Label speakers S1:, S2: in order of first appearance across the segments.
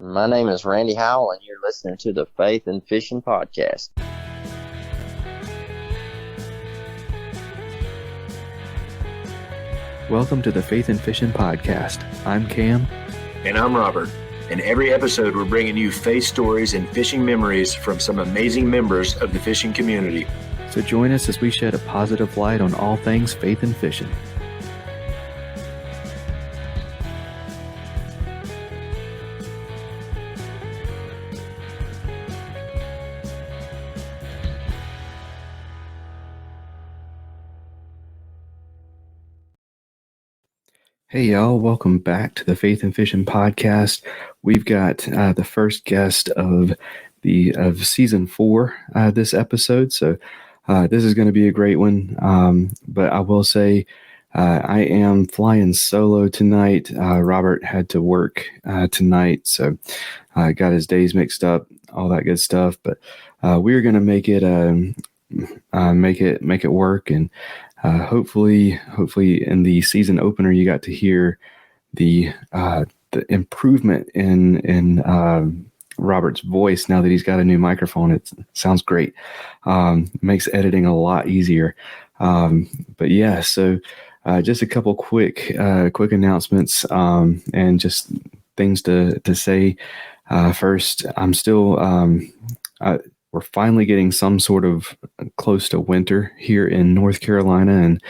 S1: My name is Randy Howell, and you're listening to the Faith and Fishing Podcast.
S2: Welcome to the Faith and Fishing Podcast. I'm Cam.
S3: And I'm Robert. In every episode, we're bringing you faith stories and fishing memories from some amazing members of the fishing community.
S2: So join us as we shed a positive light on all things faith and fishing. Hey y'all, welcome back to the Faith and Fishing Podcast. We've got the first guest of season 4 this episode, so this is going to be a great one. But I will say I am flying solo tonight. Robert had to work tonight, so got his days mixed up, all that good stuff. But we're going to make it work, and hopefully in the season opener you got to hear the improvement in Robert's voice now that he's got a new microphone. It sounds great. Makes editing a lot easier. But yeah, so just a couple quick announcements and just things to say. First, I'm still we're finally getting some sort of close to winter here in North Carolina, and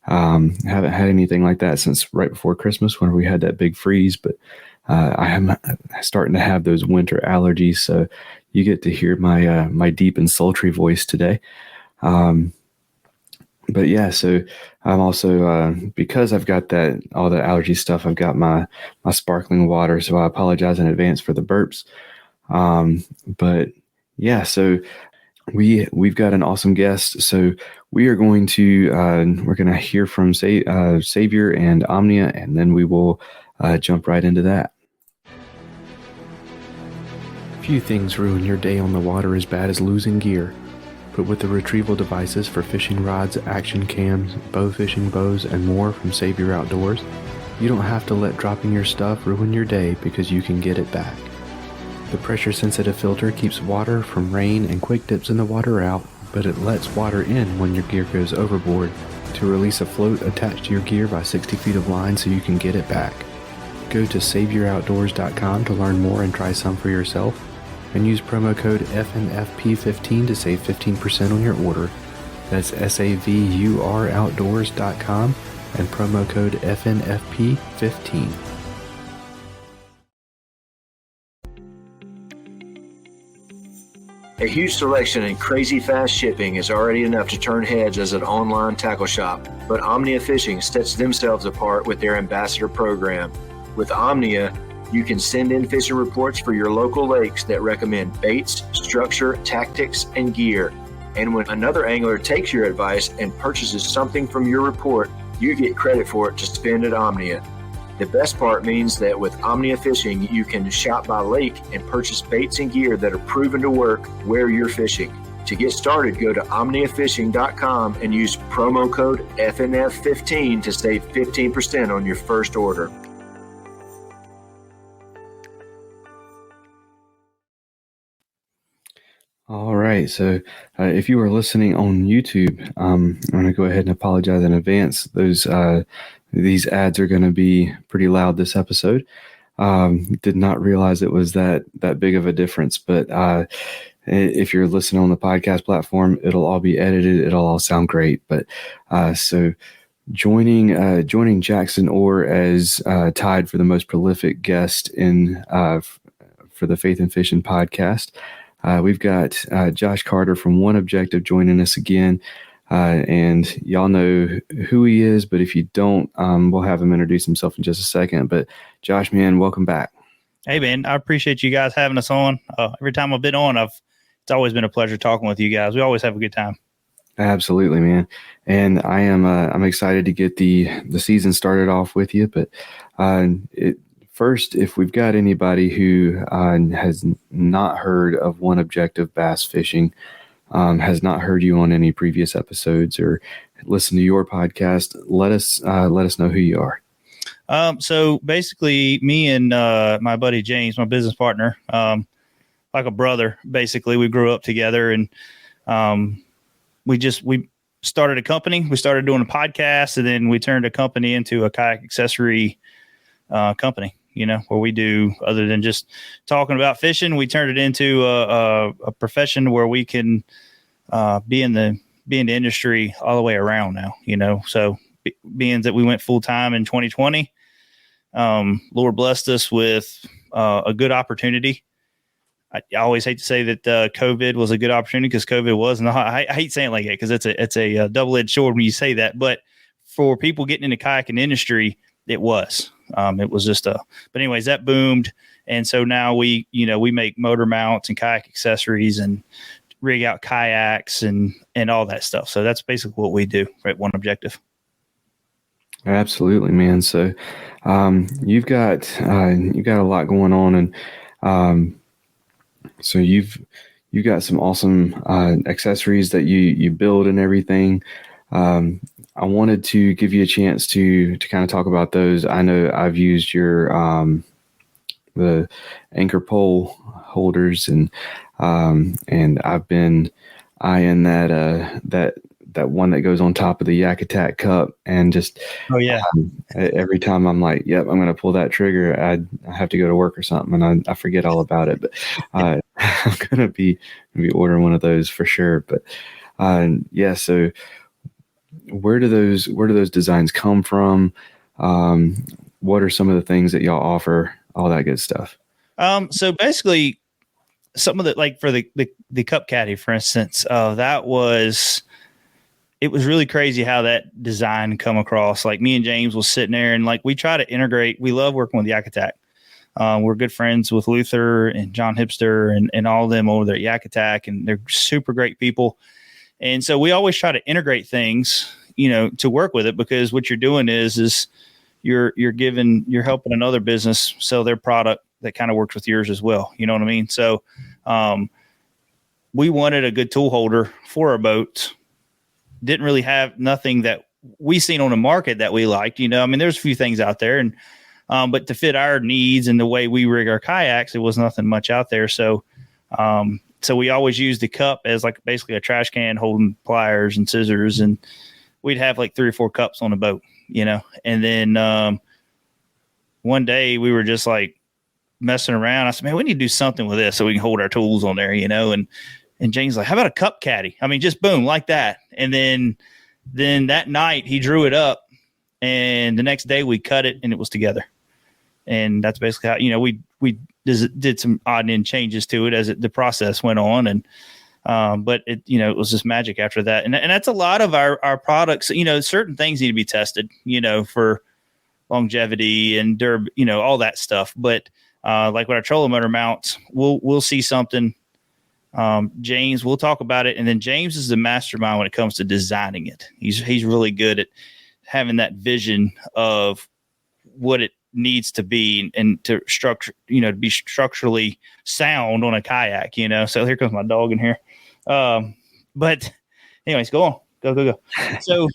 S2: haven't had anything like that since right before Christmas when we had that big freeze. But I am starting to have those winter allergies, so you get to hear my deep and sultry voice today. But yeah, so I'm also because I've got all the allergy stuff, I've got my sparkling water, so I apologize in advance for the burps. But yeah, so we've got an awesome guest. So we are going to we're going to hear from Savior and Omnia, and then we will jump right into that. Few things ruin your day on the water as bad as losing gear, but with the retrieval devices for fishing rods, action cams, bow fishing bows, and more from Savior Outdoors, you don't have to let dropping your stuff ruin your day because you can get it back. The pressure-sensitive filter keeps water from rain and quick dips in the water out, but it lets water in when your gear goes overboard to release a float attached to your gear by 60 feet of line so you can get it back. Go to SaviorOutdoors.com to learn more and try some for yourself, and use promo code FNFP15 to save 15% on your order. That's SaviorOutdoors.com and promo code FNFP15.
S3: A huge selection and crazy fast shipping is already enough to turn heads as an online tackle shop, but Omnia Fishing sets themselves apart with their ambassador program. With Omnia, you can send in fishing reports for your local lakes that recommend baits, structure, tactics, and gear. And when another angler takes your advice and purchases something from your report, you get credit for it to spend at Omnia. The best part means that with Omnia Fishing, you can shop by lake and purchase baits and gear that are proven to work where you're fishing. To get started, go to omniafishing.com and use promo code FNF15 to save 15% on your first order.
S2: All right, so if you are listening on YouTube, I'm going to go ahead and apologize in advance. These ads are going to be pretty loud this episode. Did not realize it was that big of a difference, but if you're listening on the podcast platform, it'll all be edited. It'll all sound great. But so joining Jackson Orr as tied for the most prolific guest for the Faith and Fishing podcast. We've got Josh Carter from One Objective joining us again. And y'all know who he is, but if you don't, we'll have him introduce himself in just a second. But Josh, man, welcome back.
S4: Hey, man, I appreciate you guys having us on. Every time I've been on, it's always been a pleasure talking with you guys. We always have a good time.
S2: Absolutely, man. And I'm excited to get the season started off with you. But first, if we've got anybody who has not heard of One Objective Bass Fishing, has not heard you on any previous episodes or listened to your podcast, let us know who you are.
S4: So basically me and my buddy James, my business partner, like a brother, basically we grew up together, and we started a company. We started doing a podcast, and then we turned a company into a kayak accessory company, where we do, other than just talking about fishing, we turned it into a profession where we can be in the industry all the way around now, so being that we went full time in 2020, Lord blessed us with a good opportunity. I always hate to say that COVID was a good opportunity, because COVID was not. I hate saying it like that, because it's a double-edged sword when you say that. But for people getting into kayaking industry, it was. It was just but anyways, that boomed, and so now we make motor mounts and kayak accessories and rig out kayaks and all that stuff. So that's basically what we do at One Objective.
S2: Absolutely, man. So you've got a lot going on, and so you've got some awesome accessories that you build and everything. I wanted to give you a chance to kind of talk about those. I know I've used your the anchor pole holders, and I've been eyeing that one that goes on top of the Yak Attack cup, and just every time I'm like, yep, I'm going to pull that trigger, I have to go to work or something, and I forget all about it. But I'm going to be ordering one of those for sure. But so where do those designs come from? What are some of the things that y'all offer? All that good stuff.
S4: So basically, some of the, like for the cup caddy, for instance, it was really crazy how that design come across. Like me and James was sitting there, and like we try to integrate. We love working with Yak Attack. We're good friends with Luther and John Hipster and all of them over there at Yak Attack, and they're super great people. And so we always try to integrate things, to work with it, because what you're doing is you're helping another business sell their product that kind of works with yours as well. You know what I mean? So we wanted a good tool holder for our boats. Didn't really have nothing that we seen on the market that we liked. There's a few things out there, and but to fit our needs and the way we rig our kayaks, there was nothing much out there. So we always used the cup as like basically a trash can holding pliers and scissors, and we'd have like 3 or 4 cups on the boat, and then one day we were just like messing around. I said, man, we need to do something with this so we can hold our tools on there, and James like, how about a cup caddy? Just boom, like that. And then that night he drew it up, and the next day we cut it and it was together. And that's basically how, we did some odd end changes to it as the process went on. And, but it, it was just magic after that. And that's a lot of our products, certain things need to be tested, for longevity and all that stuff. But, like with our trolling motor mounts, we'll see something. James, we'll talk about it. And then James is the mastermind when it comes to designing it. He's really good at having that vision of what it needs to be and to structure, to be structurally sound on a kayak, So here comes my dog in here. But anyways, go on, go. So,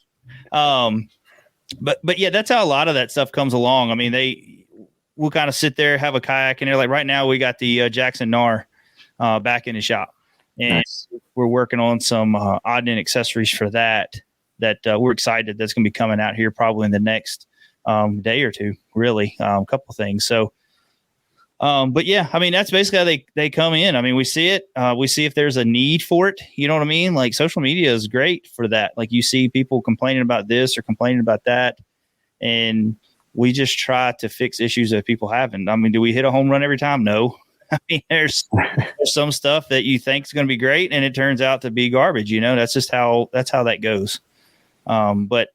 S4: but yeah, that's how a lot of that stuff comes along. We'll kind of sit there, have a kayak, and they're like, right now we got the Jackson Nar back in the shop, and nice. We're working on some odd end accessories for that we're excited that's going to be coming out here probably in the next day or two, really, a couple things. So, but yeah, that's basically how they come in. We see it, we see if there's a need for it. You know what I mean? Like social media is great for that. Like you see people complaining about this or complaining about that, and we just try to fix issues that people haven't. Do we hit a home run every time? No. There's some stuff that you think is going to be great, and it turns out to be garbage. That's just how that goes. But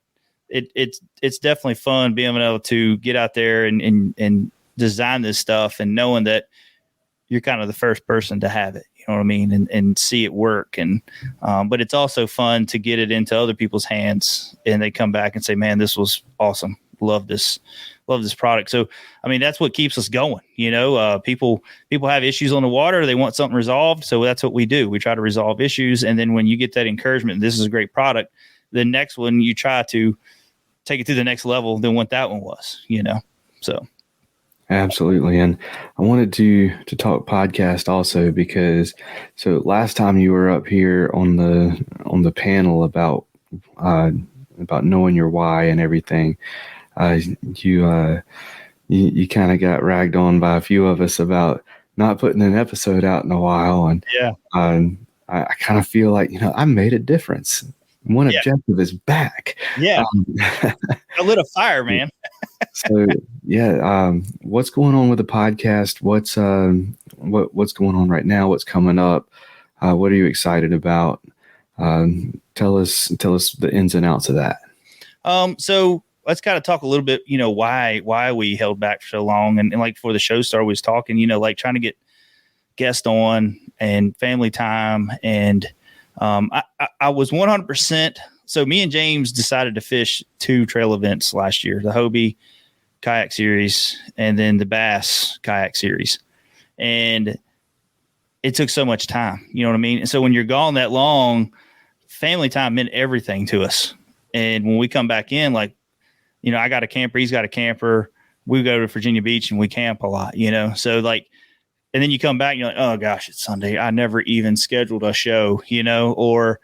S4: it's definitely fun being able to get out there and design this stuff, and knowing that you're kind of the first person to have it. You know what I mean? And see it work. And but it's also fun to get it into other people's hands, and they come back and say, "Man, this was awesome. Love this product." So, that's what keeps us going. People have issues on the water. They want something resolved. So that's what we do. We try to resolve issues. And then when you get that encouragement, this is a great product, the next one you try to take it to the next level than what that one was, so.
S2: Absolutely. And I wanted to talk podcast also because so last time you were up here on the panel about knowing your why and everything, you kind of got ragged on by a few of us about not putting an episode out in a while. And
S4: yeah,
S2: I kind of feel like, I made a difference. One objective is back.
S4: Yeah. I lit a fire, man.
S2: So what's going on with the podcast? What's going on right now? What's coming up? What are you excited about? Tell us the ins and outs of that.
S4: So let's kind of talk a little bit, why we held back for so long. And like before the show started, we was talking, like trying to get guests on and family time. And I was 100%. So me and James decided to fish 2 trail events last year, the Hobie kayak series and then the Bass kayak series. And it took so much time, you know what I mean? And so when you're gone that long, family time meant everything to us. And when we come back in, like, I got a camper, he's got a camper. We go to Virginia Beach and we camp a lot, So like, and then you come back and you're like, oh gosh, it's Sunday. I never even scheduled a show, or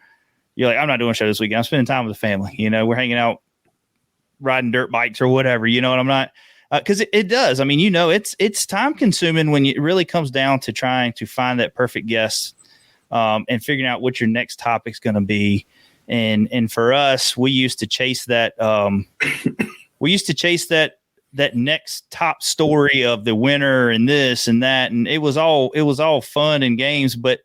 S4: you're like, I'm not doing a show this weekend. I'm spending time with the family. We're hanging out, riding dirt bikes or whatever, and I'm not, cause it does. I mean, it's time consuming when it really comes down to trying to find that perfect guest, and figuring out what your next topic's going to be. And for us, we used to chase that, that next top story of the winter and this and that. And it was all fun and games, but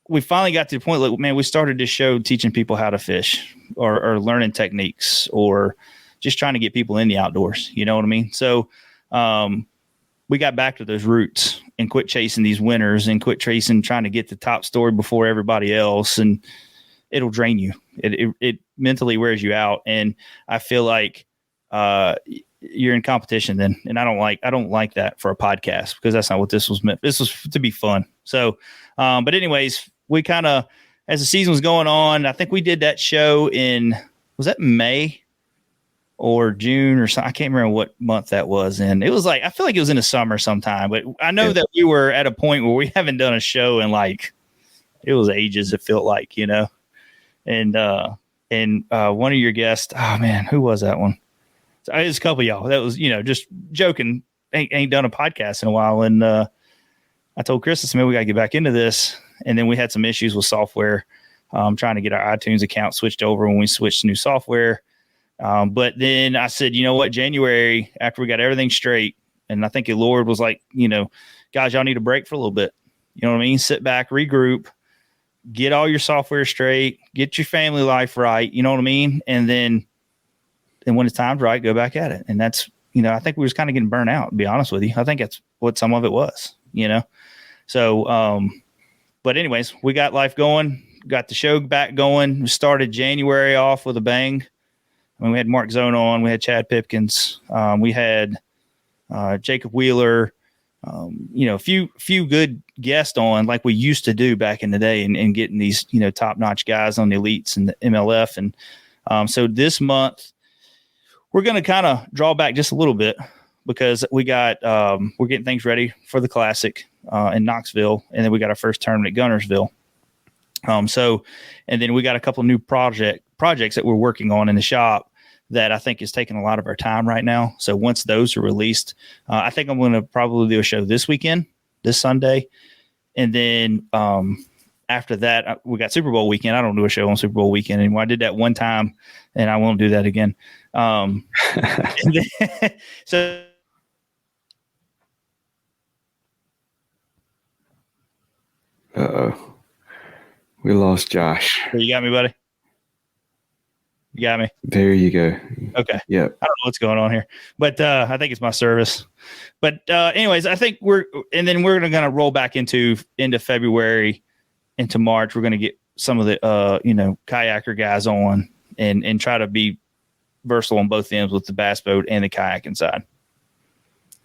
S4: we finally got to the point, like, man, we started this show teaching people how to fish or learning techniques or just trying to get people in the outdoors. You know what I mean? So, we got back to those roots and quit chasing these winners and quit trying to get the top story before everybody else. And it'll drain you. It mentally wears you out. And I feel like, you're in competition then. And I don't like that for a podcast because that's not what this was meant. This was to be fun. So, but anyways, we kind of, as the season was going on, I think we did that show was that May or June or something? I can't remember what month that was in. It was like, I feel like it was in the summer sometime, but I know that we were at a point where we haven't done a show in like, it was ages. It felt like, and one of your guests, oh man, who was that one? So it was a couple of y'all that was, just joking. Ain't done a podcast in a while. And, I told Chris, man, we got to get back into this. And then we had some issues with software, trying to get our iTunes account switched over when we switched to new software. But then I said, you know what, January, after we got everything straight, and I think the Lord was like, guys, y'all need a break for a little bit. You know what I mean? Sit back, regroup, get all your software straight, get your family life right. You know what I mean? And then when it's time's right, go back at it. And that's, I think we was kind of getting burnt out, to be honest with you. I think that's what some of it was, So, but anyways, we got life going, got the show back going. We started January off with a bang. I mean, we had Mark Zone on, we had Chad Pipkins, we had Jacob Wheeler, a few good guests on like we used to do back in the day and getting these, top-notch guys on the elites and the MLF. And so this month, we're going to kind of draw back just a little bit because we're getting things ready for the Classic in Knoxville, and then we got our first tournament at Gunnersville. And then we got a couple of new projects that we're working on in the shop that I think is taking a lot of our time right now. So once those are released, I think I'm going to probably do a show this Sunday. And then after that, we got Super Bowl weekend. I don't do a show on Super Bowl weekend anymore. I did that one time and I won't do that again. So
S2: Uh-oh. We lost Josh.
S4: you got me, buddy? You got me?
S2: There you go.
S4: Okay.
S2: Yeah.
S4: I don't know what's going on here, but I think it's my service. But anyways, I think we're going to kind of roll back into February, into March. We're going to get some of the, kayaker guys on and try to be versatile on both ends with the bass boat and the kayaking side.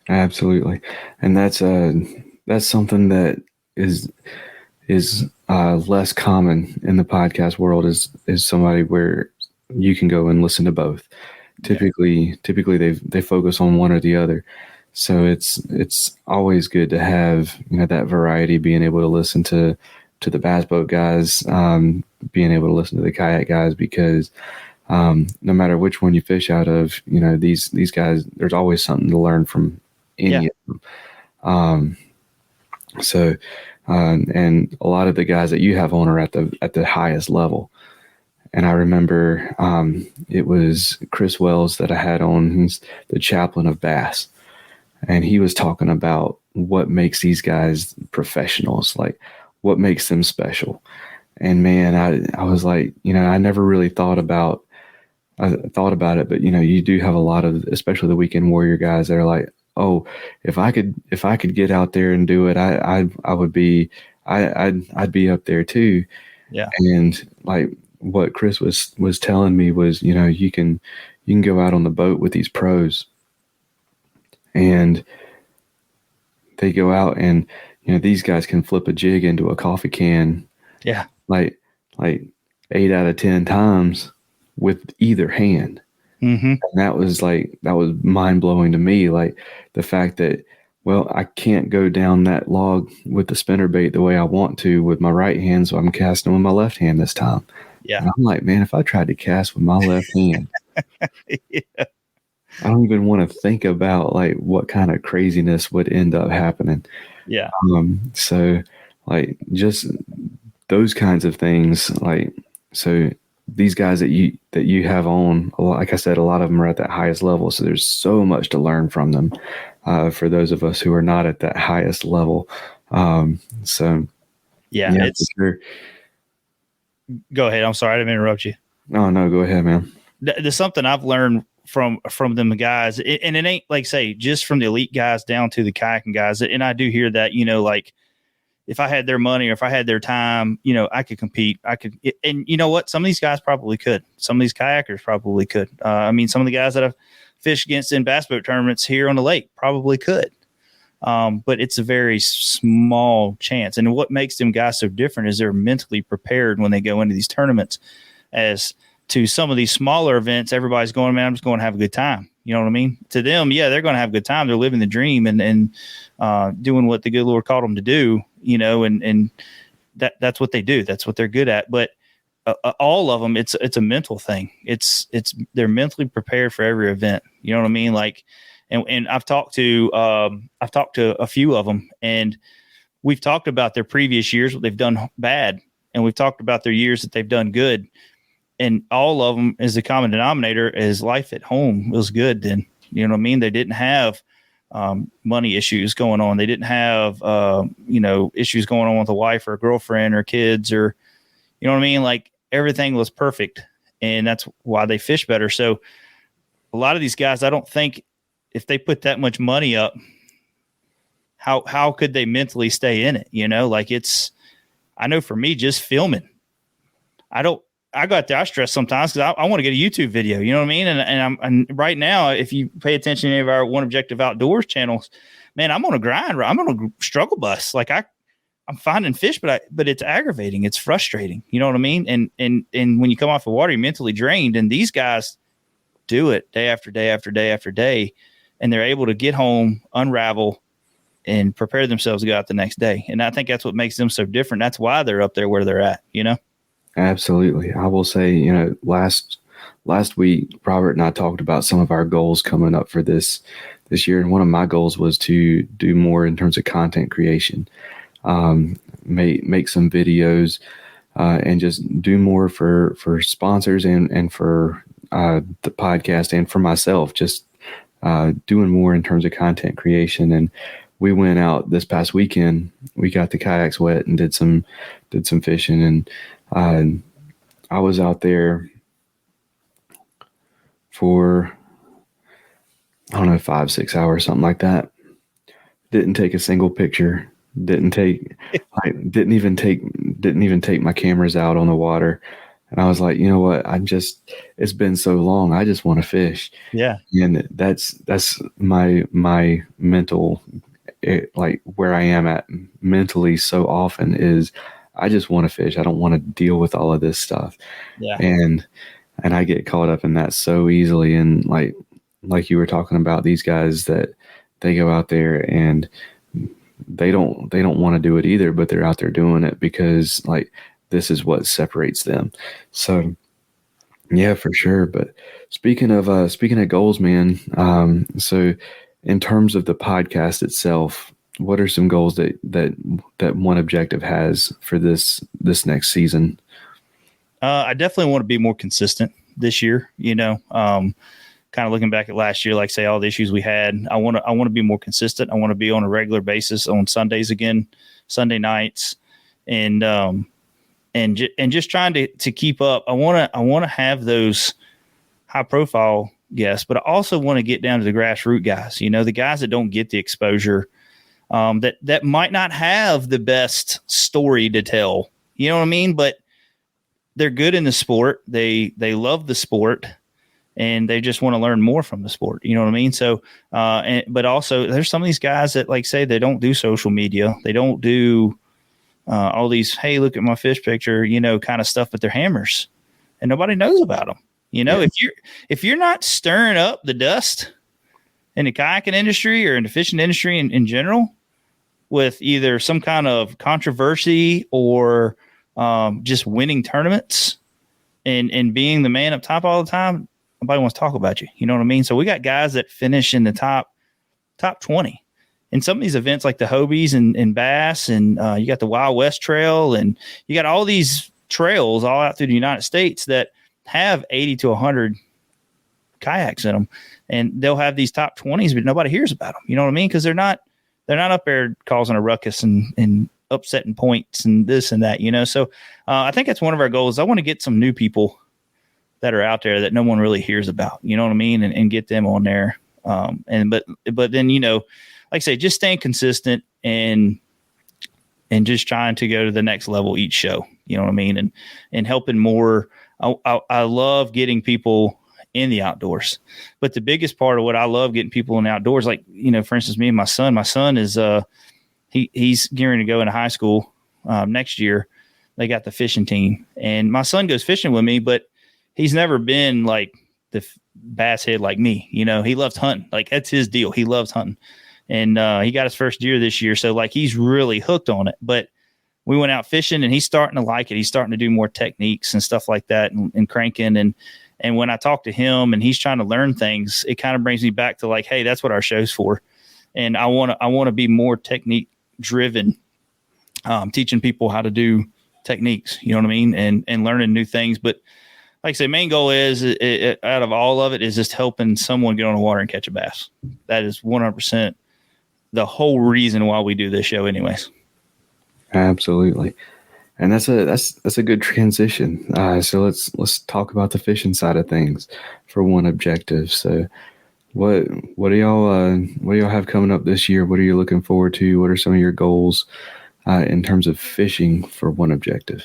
S2: Absolutely. And that's something that is less common in the podcast world is somebody where you can go and listen to both. Typically they focus on one or the other. So it's always good to have, that variety, being able to listen to the bass boat guys, being able to listen to the kayak guys, because no matter which one you fish out of, these guys, there's always something to learn from any of them. And a lot of the guys that you have on are at the highest level. And I remember it was Chris Wells that I had on. He's the chaplain of bass. And he was talking about what makes these guys professionals, like what makes them special. And man, I was like, I never really thought about it, but you do have a lot of, especially the weekend warrior guys that are like, oh, if I could get out there and do it, I'd be up there too.
S4: Yeah.
S2: And like what Chris was telling me was, you can go out on the boat with these pros, and they go out and, these guys can flip a jig into a coffee can.
S4: Yeah.
S2: Like 8 out of 10 times with either hand.
S4: Mm-hmm.
S2: And that was mind blowing to me. Like the fact that, well, I can't go down that log with the spinnerbait the way I want to with my right hand. So I'm casting with my left hand this time.
S4: Yeah.
S2: And I'm like, man, if I tried to cast with my left hand,
S4: Yeah.
S2: I don't even want to think about like what kind of craziness would end up happening.
S4: Yeah.
S2: So like just those kinds of things, like, so these guys that you have on, like I said, a lot of them are at that highest level. So there's so much to learn from them, for those of us who are not at that highest level. So
S4: yeah, it's
S2: sure.
S4: Go ahead. I'm sorry. I didn't interrupt you.
S2: No, go ahead, man.
S4: There's something I've learned from them guys, and it ain't like, say, just from the elite guys down to the kayaking guys. And I do hear that, like if I had their money or if I had their time, I could compete. And you know what? Some of these guys probably could. Some of these kayakers probably could. Some of the guys that I've fished against in bass boat tournaments here on the lake probably could. But it's a very small chance. And what makes them guys so different is they're mentally prepared when they go into these tournaments. As to some of these smaller events, everybody's going, man, I'm just going to have a good time. You know what I mean? To them, yeah, they're going to have a good time. They're living the dream and doing what the good Lord called them to do, and that's what they do. That's what they're good at. But all of them, it's a mental thing. They're mentally prepared for every event. You know what I mean? Like, and I've talked to a few of them, and we've talked about their previous years, what they've done bad, and we've talked about their years that they've done good. And all of them, as the common denominator, is life at home was good then. You know what I mean? They didn't have money issues going on. They didn't have, issues going on with a wife or a girlfriend or kids, or, you know what I mean? Like everything was perfect, and that's why they fish better. So a lot of these guys, I don't think if they put that much money up, how could they mentally stay in it? Like I know for me, just filming, I go out there, I stress sometimes because I want to get a YouTube video, you know what I mean? And right now, if you pay attention to any of our One Objective Outdoors channels, man, I'm on a grind. I'm on a struggle bus. Like I'm finding fish, but it's aggravating. It's frustrating. You know what I mean? And when you come off the water, you're mentally drained. And these guys do it day after day after day after day, and they're able to get home, unravel, and prepare themselves to go out the next day. And I think that's what makes them so different. That's why they're up there where they're at.
S2: Absolutely. I will say, last week, Robert and I talked about some of our goals coming up for this year. And one of my goals was to do more in terms of content creation, make some videos, and just do more for sponsors and for the podcast and for myself, just doing more in terms of content creation. And we went out this past weekend, we got the kayaks wet and did some fishing, and I was out there for, 5-6 hours, something like that. Didn't take a single picture. Didn't even take my cameras out on the water. And I was like, you know what? It's been so long. I just want to fish.
S4: Yeah.
S2: And that's my mental, like where I am at mentally so often is I just want to fish. I don't want to deal with all of this stuff.
S4: Yeah.
S2: And And I get caught up in that so easily. And like you were talking about, these guys that they go out there and they don't want to do it either, but they're out there doing it because like this is what separates them. So yeah, for sure. But speaking of goals, man, so in terms of the podcast itself, what are some goals that One Objective has for this next season?
S4: I definitely want to be more consistent this year, kind of looking back at last year, like say all the issues we had. I want to be more consistent. I want to be on a regular basis on Sundays again, Sunday nights, and just trying to keep up. I want to have those high profile guests, but I also want to get down to the grassroots guys, the guys that don't get the exposure, that might not have the best story to tell, you know what I mean? But they're good in the sport. They love the sport, and they just want to learn more from the sport. You know what I mean? So, but also there's some of these guys that like say they don't do social media. They don't do all these, hey, look at my fish picture, kind of stuff, but they're hammers and nobody knows about them. Yeah. If you're not stirring up the dust in the kayaking industry or in the fishing industry in general with either some kind of controversy or just winning tournaments and being the man up top all the time, nobody wants to talk about you. You know what I mean? So we got guys that finish in the top 20 in some of these events like the Hobies and Bass, and you got the Wild West Trail, and you got all these trails all out through the United States that have 80 to 100 kayaks in them, and they'll have these top 20s, but nobody hears about them. You know what I mean? Because they're not up there causing a ruckus and upsetting points and this and that. So I think that's one of our goals. I want to get some new people that are out there that no one really hears about. You know what I mean? And get them on there. But then like I say, just staying consistent and just trying to go to the next level each show, you know what I mean? And helping more. I love getting people in the outdoors, but the biggest part of what I love getting people in the outdoors, like, for instance, me and my son is, he's gearing to go into high school, next year. They got the fishing team, and my son goes fishing with me, but he's never been like the bass head like me. He loves hunting. Like that's his deal. He loves hunting. And he got his first deer this year. So like he's really hooked on it. But we went out fishing and he's starting to like it. He's starting to do more techniques and stuff like that and cranking. And when I talk to him and he's trying to learn things, it kind of brings me back to like, hey, that's what our show's for. And I want to be more technique driven, teaching people how to do techniques, you know what I mean? And learning new things. But like I say, main goal is out of all of it is just helping someone get on the water and catch a bass. That is 100% the whole reason why we do this show anyways.
S2: Absolutely. And that's a good transition. So let's talk about the fishing side of things for One Objective. So what do y'all have coming up this year? What are you looking forward to? What are some of your goals in terms of fishing for One Objective?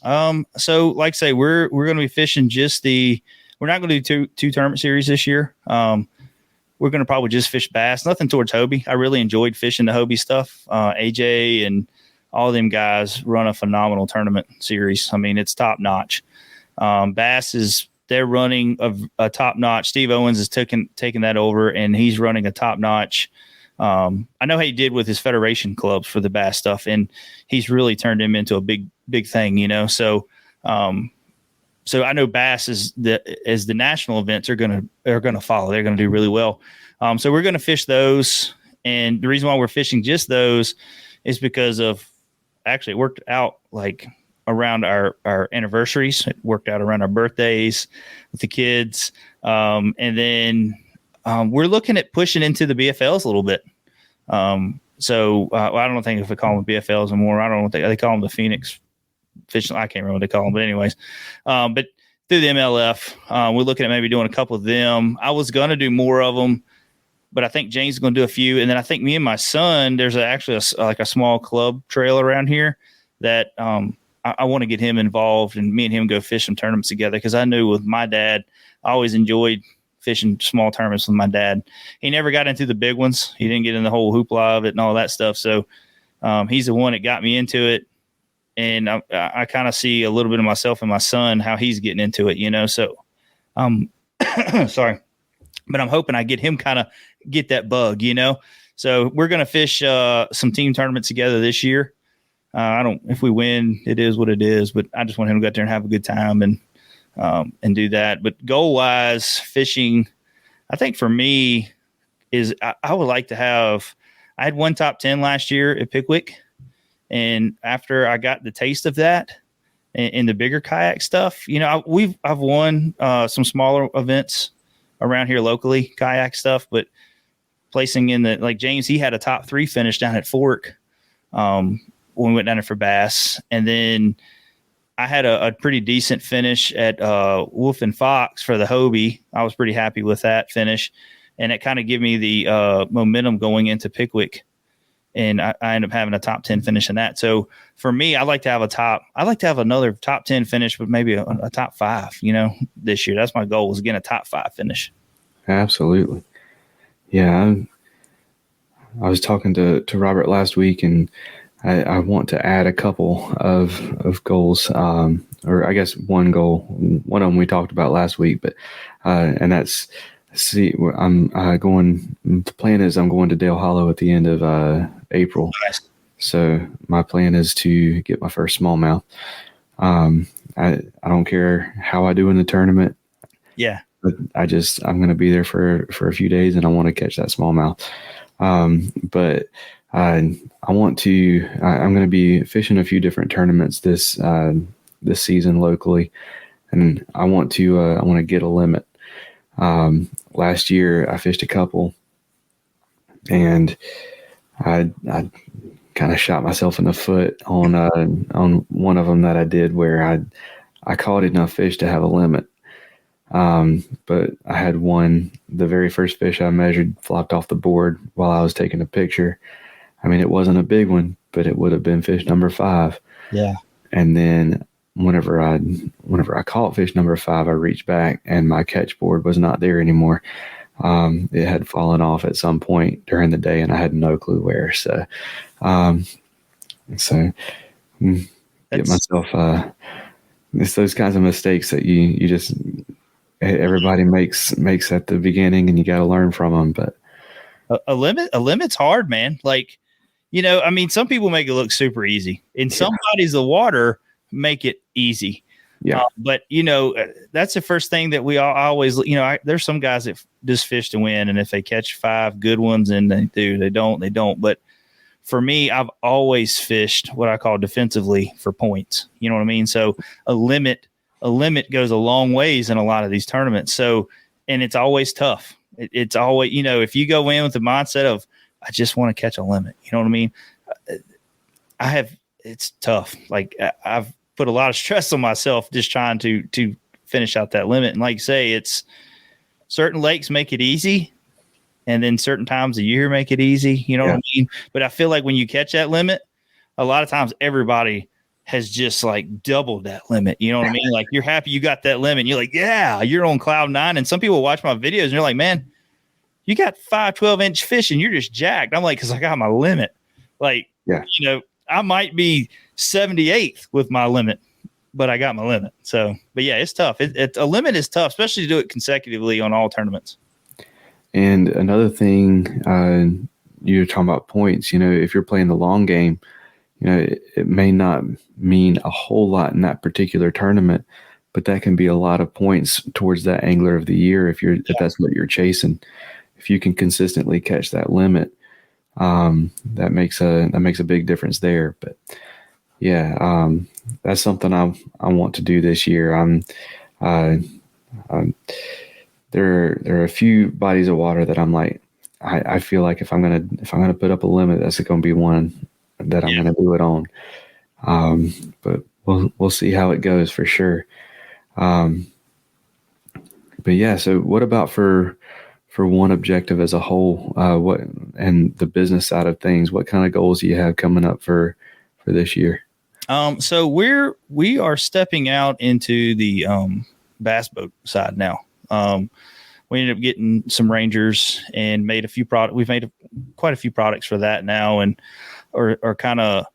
S4: So like I say, we're going to be fishing we're not going to do two tournament series this year. We're going to probably just fish bass, nothing towards Hobie. I really enjoyed fishing the Hobie stuff. AJ and all of them guys run a phenomenal tournament series. I mean, it's top notch. Bass they're running a top notch. Steve Owens is taking that over, and he's running a top notch. I know how he did with his federation clubs for the bass stuff, and he's really turned him into a big thing, So, so I know bass as the national events are going to follow. They're going to do really well. So we're going to fish those. And the reason why we're fishing just those is because of actually it worked out like around our anniversaries. It worked out around our birthdays with the kids. And then we're looking at pushing into the BFLs a little bit. So I don't think if we call them BFLs anymore. I don't know what they call them the Phoenix Fishing. I can't remember what they call them, but anyways, but through the MLF, we're looking at maybe doing a couple of them. I was going to do more of them, but I think James is going to do a few. And then I think me and my son, there's actually a small club trail around here that I want to get him involved, and me and him go fish some tournaments together. Cause I knew with my dad, I always enjoyed fishing small tournaments with my dad. He never got into the big ones. He didn't get in the whole hoopla of it and all that stuff. So he's the one that got me into it. And I kind of see a little bit of myself and my son, how he's getting into it, So Sorry, but I'm hoping I get him kind of get that bug, So we're going to fish some team tournaments together this year. If we win, it is what it is, but I just want him to go out there and have a good time and do that. But goal wise, fishing, I think for me is I would like to have, I had one top 10 last year at Pickwick. And after I got the taste of that in the bigger kayak stuff, I've won some smaller events around here locally, kayak stuff, but placing in like James, he had a top 3 finish down at Fork when we went down there for bass. And then I had a pretty decent finish at Wolf and Fox for the Hobie. I was pretty happy with that finish. And it kind of gave me the momentum going into Pickwick. And I ended up having a top 10 finish in that. So for me, I'd like to have another top 10 finish, but maybe a top 5, this year. That's my goal, is again, a top 5 finish.
S2: Absolutely. Yeah. I was talking to Robert last week, and I want to add a couple of goals, or I guess one goal. One of them we talked about last week, but and that's, I'm going. The plan is I'm going to Dale Hollow at the end of April.
S4: Nice.
S2: So my plan is to get my first smallmouth. I don't care how I do in the tournament.
S4: Yeah.
S2: But I'm going to be there for a few days, and I want to catch that smallmouth. But I'm going to be fishing a few different tournaments this season locally, and I want to get a limit. Last year I fished a couple, and I kind of shot myself in the foot on one of them that I did, where I caught enough fish to have a limit. But I had one, the very first fish I measured flopped off the board while I was taking a picture. I mean, it wasn't a big one, but it would have been fish number 5.
S4: Yeah.
S2: And then whenever I caught fish number 5, I reached back and my catch board was not there anymore. It had fallen off at some point during the day, and I had no clue where. So get myself, it's those kinds of mistakes that you just, everybody makes at the beginning, and you got to learn from them. But
S4: a limit's hard, man. Like, I mean, some people make it look super easy, and some bodies of water make it easy.
S2: Yeah.
S4: But that's the first thing that we always, there's some guys that just fish to win. And if they catch 5 good ones, and they don't. But for me, I've always fished what I call defensively for points. You know what I mean? So a limit goes a long ways in a lot of these tournaments. So, and it's always tough. It's always, if you go in with the mindset of, I just want to catch a limit, you know what I mean? It's tough. Like, I've put a lot of stress on myself just trying to finish out that limit. And like you say, it's certain lakes make it easy, and then certain times of year make it easy. You know what I mean? But I feel like when you catch that limit, a lot of times everybody has just like doubled that limit. You know what I mean? Like, you're happy you got that limit. And you're like, yeah, you're on cloud 9. And some people watch my videos and they're like, man, you got 5 12-inch fish and you're just jacked. I'm like, because I got my limit. Like, I might be 78th with my limit, but I got my limit. So, but yeah, it's tough. A limit is tough, especially to do it consecutively on all tournaments.
S2: And another thing, you're talking about points, if you're playing the long game, it may not mean a whole lot in that particular tournament, but that can be a lot of points towards that angler of the year. If that's what you're chasing, if you can consistently catch that limit, that makes a big difference there. But yeah, that's something I want to do this year. There are a few bodies of water that I'm like, I feel like if I'm gonna put up a limit, that's going to be one that I'm going to do it on. But we'll see how it goes for sure. But yeah, so what about for one objective as a whole, what, and the business side of things, what kind of goals do you have coming up for this year?
S4: So we are stepping out into the bass boat side now. We ended up getting some Rangers and made a few products. We've made quite a few products for that now, and are kind of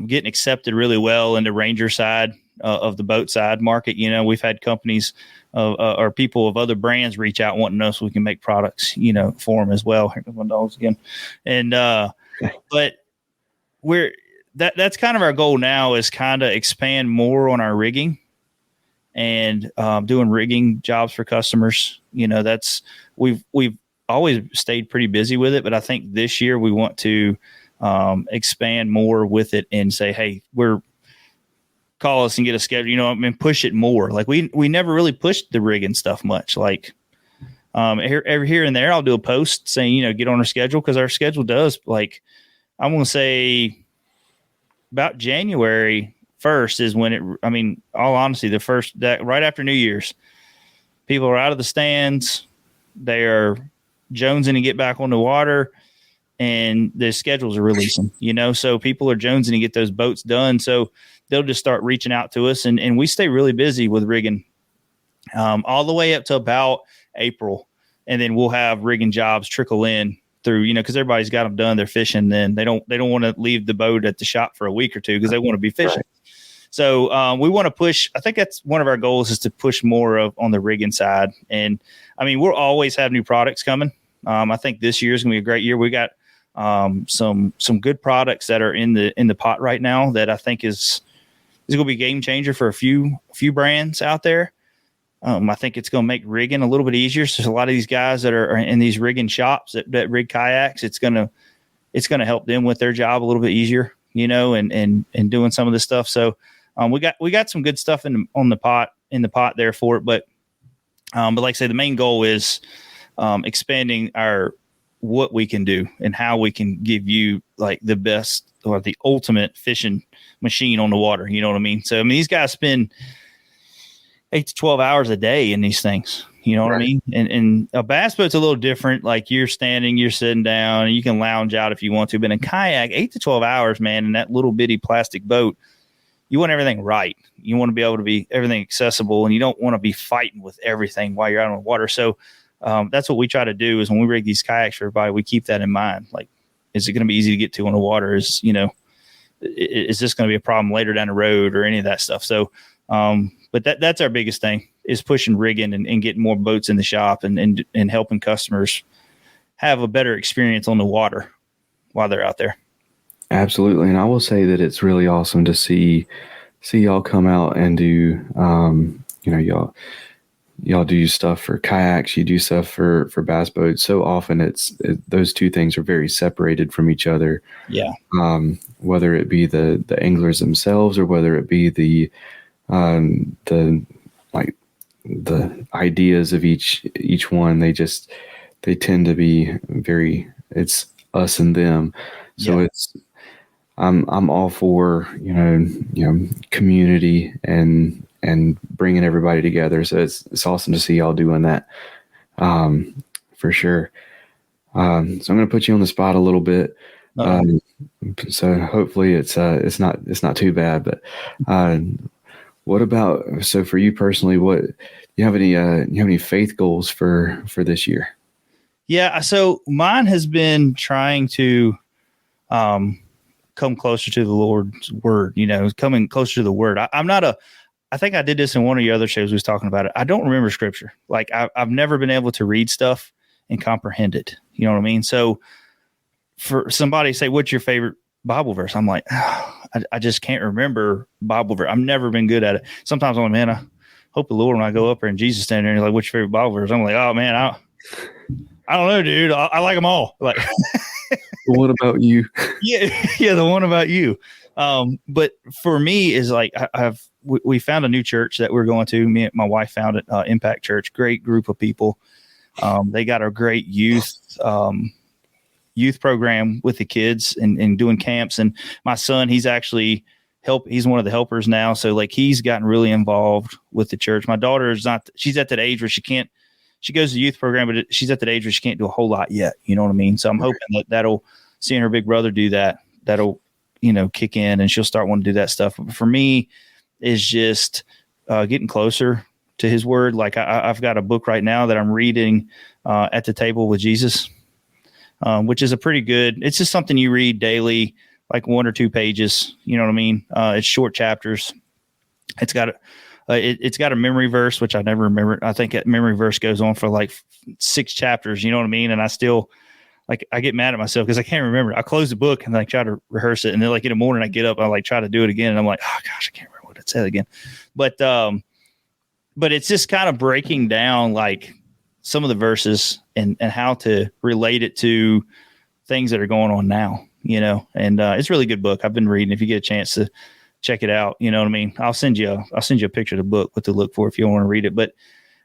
S4: getting accepted really well in the Ranger side. of the boat side market. You know, we've had companies or people of other brands reach out wanting to know so we can make products, you know, for them as well. Here comes my dogs again. And, but that's kind of our goal now, is kind of expand more on our rigging and doing rigging jobs for customers. You know, we've always stayed pretty busy with it, but I think this year we want to expand more with it and say, hey, call us and get a schedule, you know, I mean, push it more. Like we never really pushed the rigging stuff much. Like here and there, I'll do a post saying, you know, get on our schedule, because our schedule does, like, I'm going to say about January 1st is when all honesty, the first that right after New Year's, people are out of the stands. They are jonesing to get back on the water, and the schedules are releasing, you know, so people are jonesing to get those boats done. So they'll just start reaching out to us, and we stay really busy with rigging all the way up to about April. And then we'll have rigging jobs trickle in through, you know, because everybody's got them done. They're fishing. Then they don't want to leave the boat at the shop for a week or two because they want to be fishing. Right. So we want to push. I think that's one of our goals, is to push more on the rigging side. And I mean, we'll always have new products coming. I think this year is going to be a great year. We got some good products that are in the pot right now that I think is going to be a game changer for a few brands out there. I think it's going to make rigging a little bit easier. So a lot of these guys that are in these rigging shops that rig kayaks, it's going to help them with their job a little bit easier, you know, and doing some of this stuff. So we got some good stuff in the pot there for it. But like I say, the main goal is expanding what we can do and how we can give you like the best or the ultimate fishing machine on the water. You know what I mean? So, I mean, these guys spend 8 to 12 hours a day in these things, you know what I mean? And a bass boat's a little different. Like you're standing, you're sitting down, and you can lounge out if you want to, but in a kayak, 8 to 12 hours, man, in that little bitty plastic boat, you want everything right. You want to be able to be everything accessible, and you don't want to be fighting with everything while you're out on the water. So that's what we try to do, is when we rig these kayaks for everybody, we keep that in mind. Like, is it going to be easy to get to on the water? Is this going to be a problem later down the road or any of that stuff? So, but that's our biggest thing, is pushing rigging and getting more boats in the shop and helping customers have a better experience on the water while they're out there. Absolutely. And I will say that it's really awesome to see y'all come out and do, y'all do stuff for kayaks, you do stuff for bass boats. So often those two things are very separated from each other. Yeah. Whether it be the anglers themselves, or whether it be the ideas of each one, they tend to be very, it's us and them. So I'm all for, community and bringing everybody together. So it's awesome to see y'all doing that, for sure. So I'm going to put you on the spot a little bit. So hopefully it's not too bad, but, what about, so for you personally, do you have any faith goals for this year? Yeah. So mine has been trying to, come closer to the Lord's word, coming closer to the word. I think I did this in one of your other shows. We was talking about it. I don't remember scripture. Like I've never been able to read stuff and comprehend it. You know what I mean? So for somebody to say, what's your favorite Bible verse? I'm like, I just can't remember Bible verse. I've never been good at it. Sometimes I'm like, man, I hope the Lord, when I go up there and Jesus standing there and he's like, what's your favorite Bible verse? I'm like, oh man, I don't know, dude. I like them all. Like, the one about you. Yeah. The one about you. But for me is like, we found a new church that we're going to. Me and my wife found it, Impact Church. Great group of people. They got a great youth program with the kids and doing camps. And my son, he's actually he's one of the helpers now. So like he's gotten really involved with the church. My daughter she's at that age where she goes to the youth program, but she's at that age where she can't do a whole lot yet. You know what I mean? So I'm hoping that'll, seeing her big brother do that'll, kick in and she'll start wanting to do that stuff. But for me is just getting closer to his word. Like I've got a book right now that I'm reading at the table with Jesus, which is it's just something you read daily, like 1 or 2 pages. You know what I mean? It's short chapters. It's got it's got a memory verse, which I never remember. I think that memory verse goes on for like 6 chapters. You know what I mean? And I still I get mad at myself because I can't remember. I close the book and like try to rehearse it, and then like in the morning I get up, I like try to do it again, and I'm like, oh gosh, I can't remember what it said again. But it's just kind of breaking down like some of the verses and how to relate it to things that are going on now, you know. And it's a really good book. I've been reading. If you get a chance to check it out, you know what I mean. I'll send you a picture of the book, what to look for if you want to read it. But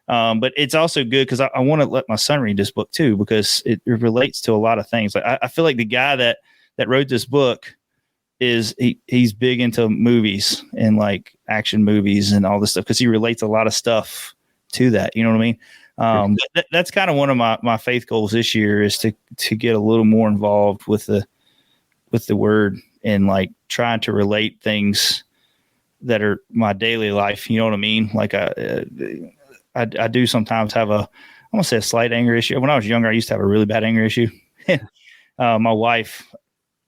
S4: it's also good because I want to let my son read this book too, because it relates to a lot of things. Like I feel like the guy that wrote this book is he's big into movies and like action movies and all this stuff because he relates a lot of stuff to that. You know what I mean? That's kind of one of my faith goals this year is to get a little more involved with the word and like trying to relate things that are my daily life. You know what I mean? Like I do sometimes have I want to say a slight anger issue. When I was younger, I used to have a really bad anger issue. My wife,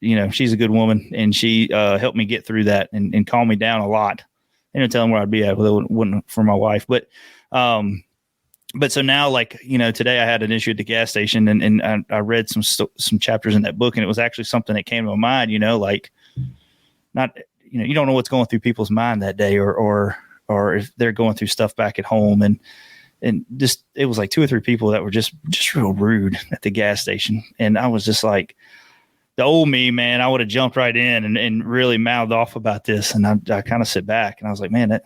S4: you know, she's a good woman, and she helped me get through that and calm me down a lot. I didn't tell them where I'd be at, but it wouldn't for my wife. But so now, like, you know, today I had an issue at the gas station, and I read some chapters in that book, and it was actually something that came to my mind. You know, like not, you know, you don't know what's going through people's mind that day, or if they're going through stuff back at home, and just it was like 2 or 3 people that were just real rude at the gas station, and I was just like, the old me, man, I would have jumped right in and really mouthed off about this. And I kind of sit back and I was like, man,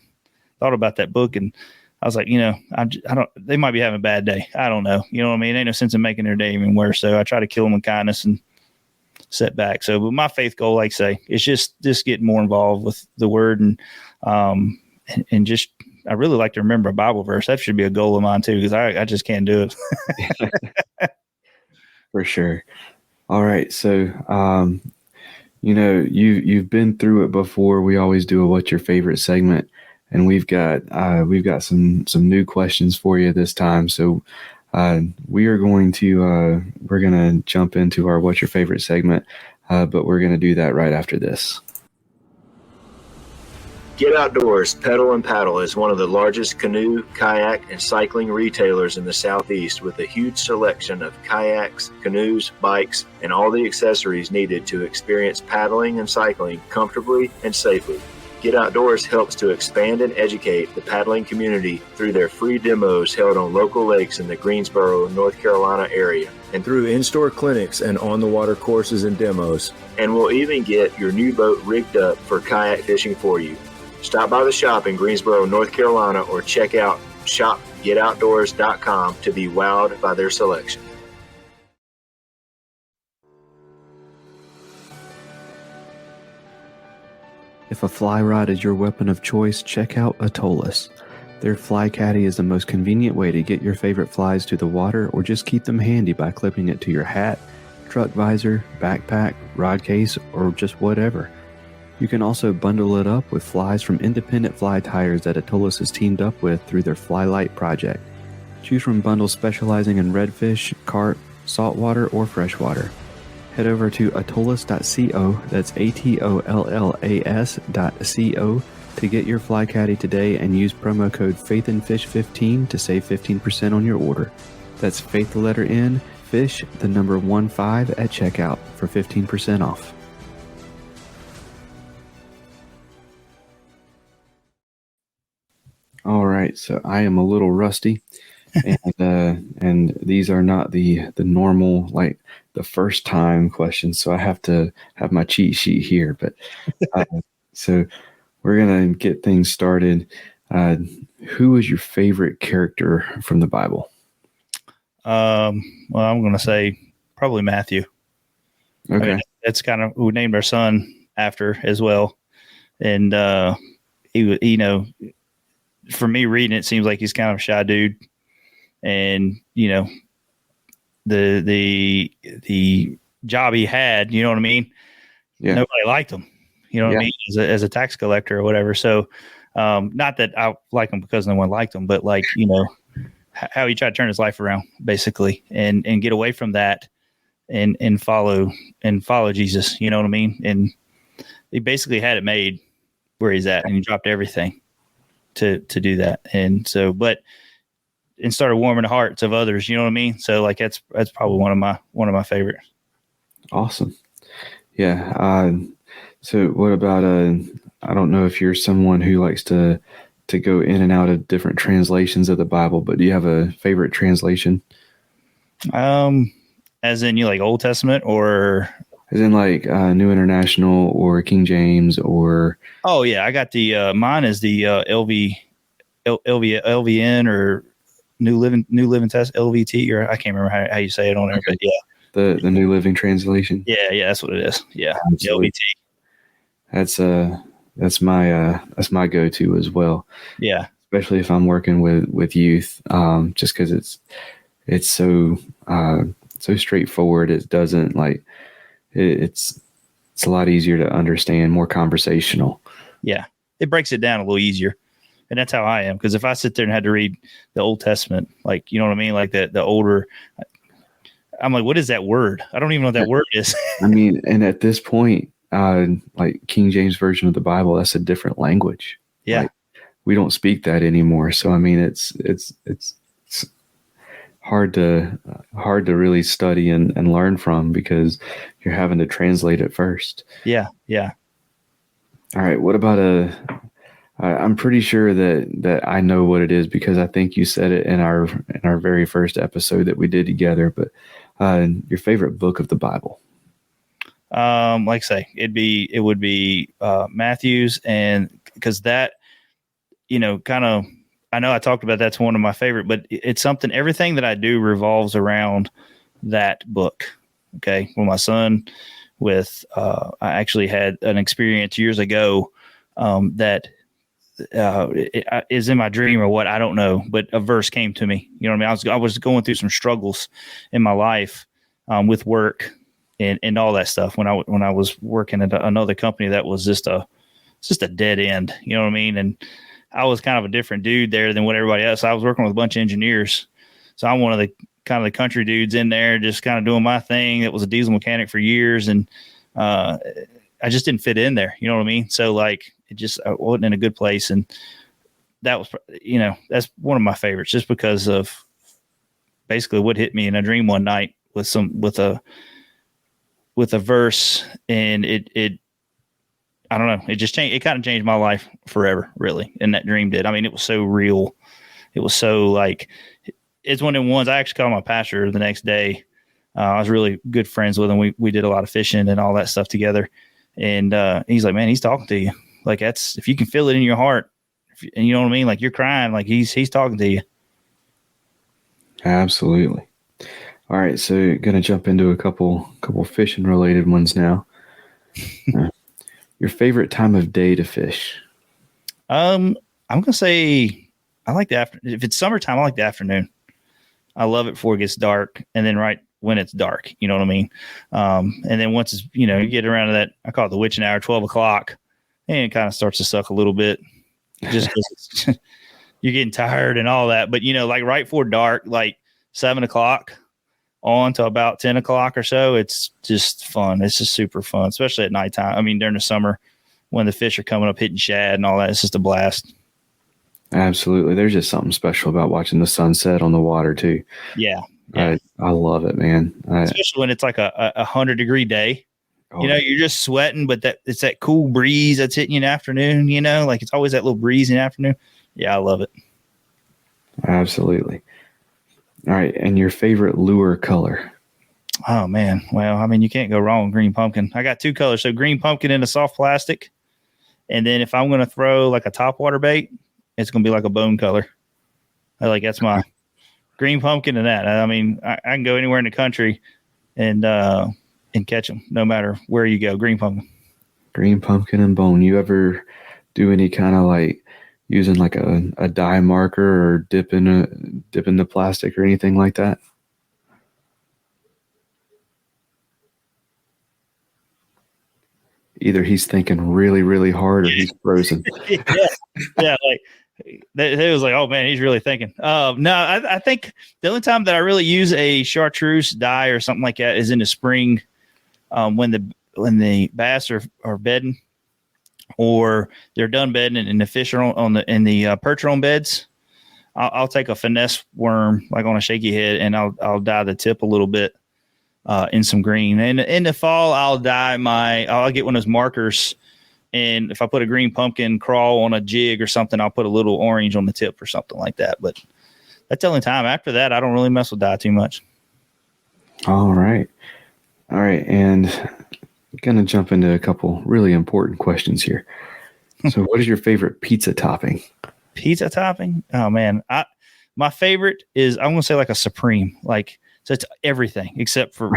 S4: thought about that book. And I was like, you know, I don't, they might be having a bad day. I don't know. You know what I mean? Ain't no sense in making their day even worse. So I try to kill them with kindness and sit back. So, but my faith goal, like I say, is just getting more involved with the word and just, I really like to remember a Bible verse. That should be a goal of mine too, because I just can't do it.
S2: For sure. All right. So, you know, you've been through it before. We always do a what's your favorite segment, and we've got some new questions for you this time. So, we're going to jump into our what's your favorite segment, but we're going to do that right after this.
S3: Get Outdoors Pedal and Paddle is one of the largest canoe, kayak, and cycling retailers in the Southeast, with a huge selection of kayaks, canoes, bikes, and all the accessories needed to experience paddling and cycling comfortably and safely. Get Outdoors helps to expand and educate the paddling community through their free demos held on local lakes in the Greensboro, North Carolina area, and through in-store clinics and on-the-water courses and demos. And we'll even get your new boat rigged up for kayak fishing for you. Stop by the shop in Greensboro, North Carolina, or check out shopgetoutdoors.com to be wowed by their selection.
S2: If a fly rod is your weapon of choice, check out Atollas. Their Fly Caddy is the most convenient way to get your favorite flies to the water, or just keep them handy by clipping it to your hat, truck visor, backpack, rod case, or just whatever. You can also bundle it up with flies from independent fly tires that Atollas has teamed up with through their Fly Light project. Choose from bundles specializing in redfish, carp, saltwater, or freshwater. Head over to atollas.co, that's ATOLLAS.co, to get your Fly Caddy today and use promo code faithnfish15 to save 15% on your order. That's faith the letter N, fish the number 15 at checkout for 15% off. All right, so I am a little rusty, and these are not the normal, like the first time questions. So I have to have my cheat sheet here. But so we're gonna get things started. Who is your favorite character from the Bible?
S4: Well, I'm gonna say probably Matthew.
S2: Okay,
S4: I mean, that's kind of who we named our son after as well, and he, you know. For me reading it seems like he's kind of a shy dude, and you know, the job he had, you know what I mean? Yeah. Nobody liked him, you know what I mean? As a tax collector or whatever. So, not that I like him because no one liked him, but like, you know, how he tried to turn his life around basically and get away from that and follow Jesus, you know what I mean? And he basically had it made where he's at, and he dropped everything. to do that. And so, and started warming the hearts of others, you know what I mean? So like, that's probably one of my favorites.
S2: Awesome. Yeah. So what about, I don't know if you're someone who likes to go in and out of different translations of the Bible, but do you have a favorite translation?
S4: As in you like Old Testament or? As
S2: in like New International or King James or?
S4: Oh yeah, I got the mine is the LVN or New Living Test LVT, or I can't remember how you say it on there, but yeah,
S2: the New Living Translation.
S4: Yeah, that's what it is. Yeah,
S2: absolutely. LVT. That's my go-to as well.
S4: Yeah,
S2: especially if I'm working with youth, just because it's so straightforward. It doesn't like it's a lot easier to understand, more conversational.
S4: Yeah, it breaks it down a little easier, and that's how I am. Because if I sit there and had to read the Old Testament, like you know what I mean, like the older, I'm like, what is that word? I don't even know what that word is.
S2: I mean, and at this point, like King James Version of the Bible, that's a different language.
S4: Yeah.
S2: Like, we don't speak that anymore. So, I mean, it's hard to really study and learn from because you're having to translate it first.
S4: Yeah. Yeah.
S2: All right. What about I'm pretty sure that I know what it is because I think you said it in our very first episode that we did together, but your favorite book of the Bible.
S4: Like I say, it would be Matthew's, and because that, you know, kind of, I know I talked about that's one of my favorite, but it's something, everything that I do revolves around that book. Okay. Well, my son I actually had an experience years ago that it is in my dream or what, I don't know, but a verse came to me. You know what I mean? I was going through some struggles in my life with work and all that stuff when I was working at another company that was just a dead end. You know what I mean? And I was kind of a different dude there than what everybody else. I was working with a bunch of engineers, so I'm one of the kind of the country dudes in there, just kind of doing my thing. That was a diesel mechanic for years, and I just didn't fit in there. You know what I mean? So like, I wasn't in a good place, and that was, you know, that's one of my favorites, just because of basically what hit me in a dream one night with a verse, and it I don't know, it just changed. It kind of changed my life forever, really. And that dream did. I mean, it was so real. It was so like, it's one of the ones I actually called my pastor the next day. I was really good friends with him. We did a lot of fishing and all that stuff together. And he's like, man, he's talking to you. Like, that's, if you can feel it in your heart, and you know what I mean? Like, you're crying, like he's talking to you.
S2: Absolutely. All right. So going to jump into a couple fishing related ones now. Your favorite time of day to fish?
S4: I'm going to say I like the afternoon. If it's summertime, I like the afternoon. I love it before it gets dark, and then right when it's dark, you know what I mean? And then once it's, you know, you get around to that, I call it the witching hour, 12 o'clock, and it kind of starts to suck a little bit just because you're getting tired and all that. But, you know, like right before dark, like 7 o'clock on to about 10 o'clock or so, it's just fun. It's just super fun, especially at nighttime. I mean, during the summer when the fish are coming up hitting shad and all that, it's just a blast.
S2: Absolutely. There's just something special about watching the sunset on the water too.
S4: Yeah.
S2: I love it, man.
S4: Especially when it's like a 100-degree day. You know, you're just sweating, but it's that cool breeze that's hitting you in the afternoon, you know, like it's always that little breeze in the afternoon. Yeah, I love it.
S2: Absolutely. All right. And your favorite lure color?
S4: Oh, man. Well, I mean, you can't go wrong with green pumpkin. I got two colors. So green pumpkin in a soft plastic. And then if I'm going to throw like a topwater bait, it's going to be like a bone color. That's my green pumpkin and that. I mean, I can go anywhere in the country and catch them no matter where you go. Green pumpkin.
S2: Green pumpkin and bone. You ever do any kind of like using like a dye marker or dip in the plastic or anything like that? Either he's thinking really, really hard or he's frozen.
S4: Yeah. Like it was like, oh man, he's really thinking. No, I think the only time that I really use a chartreuse dye or something like that is in the spring, when the bass are bedding. or they're done bedding and the fish are on the perch are on beds, I'll take a finesse worm like on a shaky head and I'll dye the tip a little bit in some green. And in the fall, I'll get one of those markers. And if I put a green pumpkin crawl on a jig or something, I'll put a little orange on the tip or something like that. But that's the only time. After that, I don't really mess with dye too much.
S2: All right. And I'm going to jump into a couple really important questions here. So what is your favorite pizza topping?
S4: Pizza topping? Oh, man. My favorite is, I'm going to say like a Supreme. Like, so it's everything except for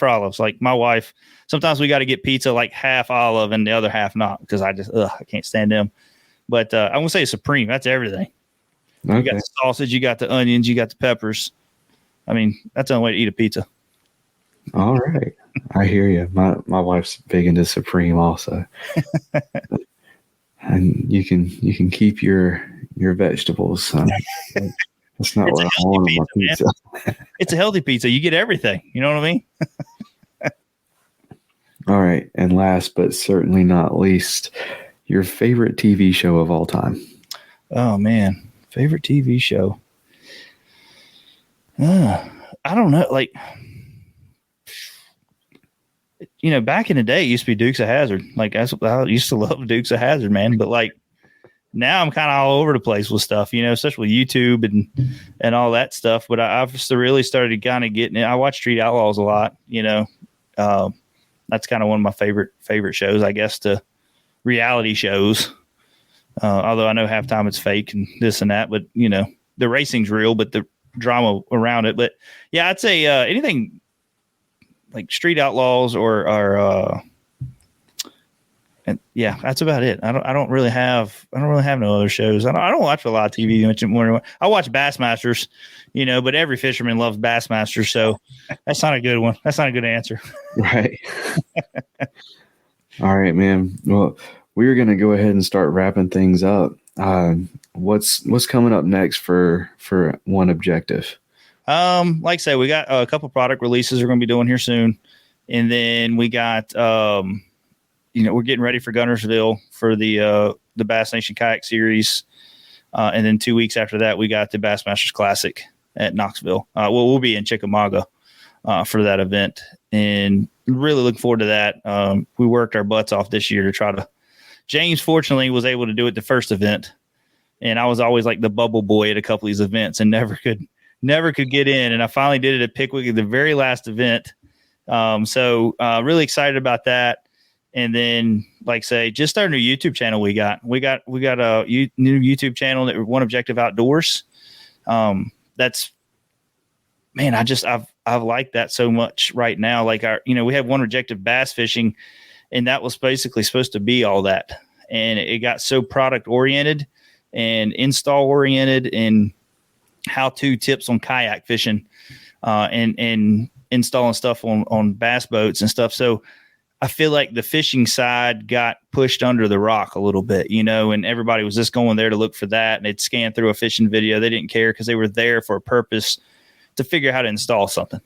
S4: olives. Like my wife, sometimes we got to get pizza like half olive and the other half not because I can't stand them. But I'm going to say Supreme. That's everything. Okay. You got the sausage, you got the onions, you got the peppers. I mean, that's the only way to eat a pizza.
S2: All right. I hear you. My wife's big into Supreme also. And you can keep your vegetables. That's not what I want on my pizza.
S4: It's a healthy pizza. You get everything. You know what I mean?
S2: All right. And last but certainly not least, your favorite TV show of all time.
S4: Oh, man. Favorite TV show. I don't know. Like, back in the day, it used to be Dukes of Hazzard. Like, I used to love Dukes of Hazzard, man. But, like, now I'm kind of all over the place with stuff, especially with YouTube and all that stuff. But I've just really started kind of getting it. I watch Street Outlaws a lot, that's kind of one of my favorite shows, I guess, to reality shows. Although I know half time it's fake and this and that, but the racing's real, but the drama around it. But yeah, I'd say anything like Street Outlaws or and yeah, that's about it. I don't really have no other shows. I don't watch a lot of TV much more. I watch Bassmasters, but every fisherman loves Bassmasters, so that's not a good one. That's not a good answer.
S2: Right. All right, man. Well, we're gonna go ahead and start wrapping things up. What's coming up next for One Objective?
S4: Like I say, we got a couple product releases we're going to be doing here soon, and then we got we're getting ready for Guntersville for the Bass Nation Kayak Series. And then 2 weeks after that, we got the Bassmasters Classic at Knoxville. We'll be in Chickamauga for that event and really looking forward to that. We worked our butts off this year to try to – James, fortunately, was able to do it the first event. And I was always like the bubble boy at a couple of these events and never could get in. And I finally did it at Pickwick at the very last event. So really excited about that. And then, like say, just our new YouTube channel we got a new YouTube channel that One Objective Outdoors. That's, man, I've liked that so much right now. Like we have One Objective Bass Fishing, and that was basically supposed to be all that. And it got so product oriented and install oriented and how-to tips on kayak fishing and installing stuff on bass boats and stuff. So I feel like the fishing side got pushed under the rock a little bit, and everybody was just going there to look for that. And they'd scan through a fishing video. They didn't care because they were there for a purpose to figure out how to install something,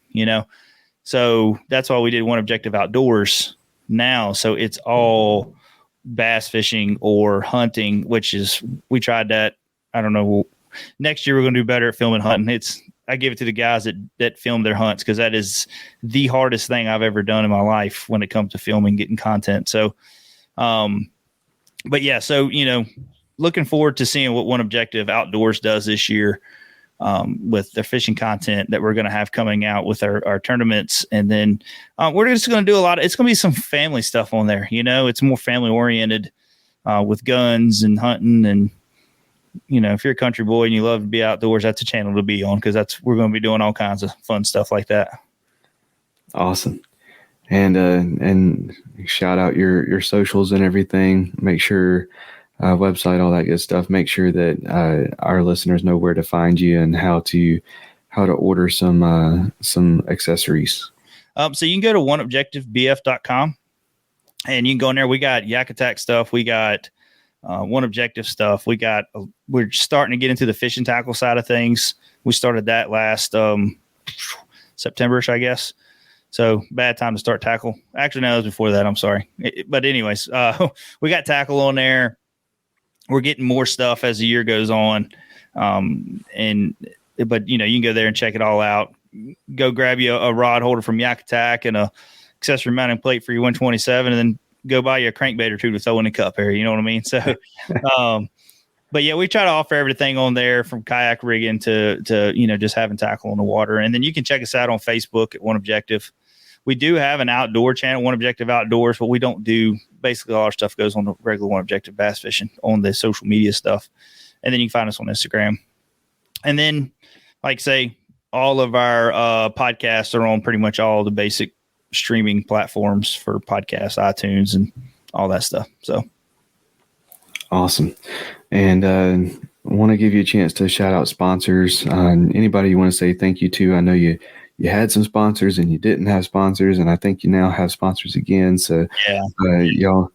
S4: So that's why we did One Objective Outdoors now. So it's all bass fishing or hunting, we tried that. I don't know. Next year we're going to do better at filming hunting. I give it to the guys that film their hunts because that is the hardest thing I've ever done in my life when it comes to filming, getting content. So, but yeah, so, looking forward to seeing what One Objective Outdoors does this year with their fishing content that we're going to have coming out with our tournaments. And then we're just going to do it's going to be some family stuff on there. It's more family oriented with guns and hunting and, if you're a country boy and you love to be outdoors, that's a channel to be on because we're going to be doing all kinds of fun stuff like that.
S2: Awesome. And shout out your socials and everything. Make sure website, all that good stuff. Make sure that our listeners know where to find you and how to order some accessories.
S4: So you can go to oneobjectivebf.com and you can go in there. We got Yak Attack stuff. We got One Objective stuff. We're starting to get into the fishing tackle side of things. We started that last September-ish, I guess. So bad time to start tackle. Actually, no, it was before that. I'm sorry. But anyways, we got tackle on there. We're getting more stuff as the year goes on. But you can go there and check it all out. Go grab you a rod holder from Yak Attack and a accessory mounting plate for your 127, and then go buy you a crankbait or two to throw in the cup area. You know what I mean? So, but yeah, we try to offer everything on there from kayak rigging to just having tackle on the water. And then you can check us out on Facebook at One Objective. We do have an outdoor channel, One Objective Outdoors, but we don't do basically all our stuff goes on the regular One Objective bass fishing on the social media stuff. And then you can find us on Instagram. And then, like say, all of our podcasts are on pretty much all the basic streaming platforms for podcasts, iTunes, and all that stuff. So
S2: awesome. And I want to give you a chance to shout out sponsors. Anybody you want to say thank you to? I know you had some sponsors and you didn't have sponsors, and I think you now have sponsors again. So y'all